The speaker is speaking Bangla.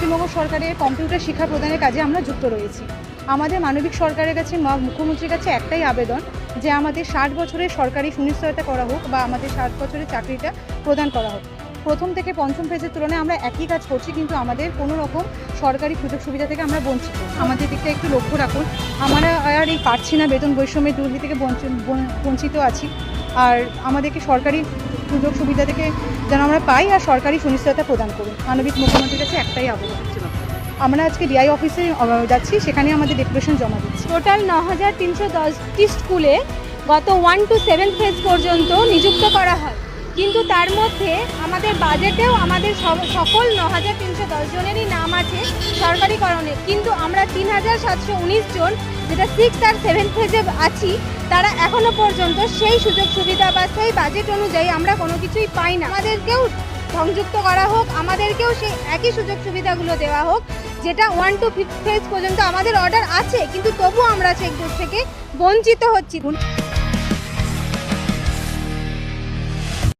পশ্চিমবঙ্গ সরকারের কম্পিউটার শিক্ষা প্রদানের কাজে আমরা যুক্ত রয়েছি। আমাদের মানবিক সরকারের কাছে মুখ্যমন্ত্রীর কাছে একটাই আবেদন যে আমাদের 60 বছরের সরকারি সুনিশ্চয়তা করা হোক বা আমাদের 60 বছরের চাকরিটা প্রদান করা হোক। প্রথম থেকে পঞ্চম ফেজের তুলনায় আমরা একই কাজ করছি, কিন্তু আমাদের কোনো রকম সরকারি সুযোগ সুবিধা থেকে আমরা বঞ্চিত। আমাদের দিকটা একটু লক্ষ্য রাখুন। আমরা আর এই পারছি না, বেতন বৈষম্যের দুর্নীতি থেকে বঞ্চিত আছি। আর আমাদেরকে সরকারি সুযোগ সুবিধা থেকে যেন আমরা পাই আর সরকারি সুনিশ্চয়তা প্রদান করুন। মানবিক মুখ্যমন্ত্রীর কাছে একটাই আবেদন। আমরা আজকে ডিআই অফিসে যাচ্ছি, সেখানে আমাদের ডেপুটেশন জমা দিচ্ছি। টোটাল 9310টি স্কুলে গত 1 to 7 ফেজ পর্যন্ত নিযুক্ত করা হয়, কিন্তু তার মধ্যে আমাদের বাজেটেও আমাদের সকল 9310 জনেরই নাম আছে সরকারিকরণে, কিন্তু আমরা 3719 জন যেটা 6 আর 7 ফেজে আছি, তারা এখনো পর্যন্ত সেই সুযোগ সুবিধা বা সেই বাজেট অনুযায়ী আমরা কোনো কিছুই পাই না। আমাদেরকেও সংযুক্ত করা হোক, আমাদেরকেও সেই একই সুযোগ সুবিধাগুলো দেওয়া হোক যেটা 1 to 5 ফেজ পর্যন্ত আমাদের অর্ডার আছে, কিন্তু তবুও আমরা সেই থেকে বঞ্চিত হচ্ছি।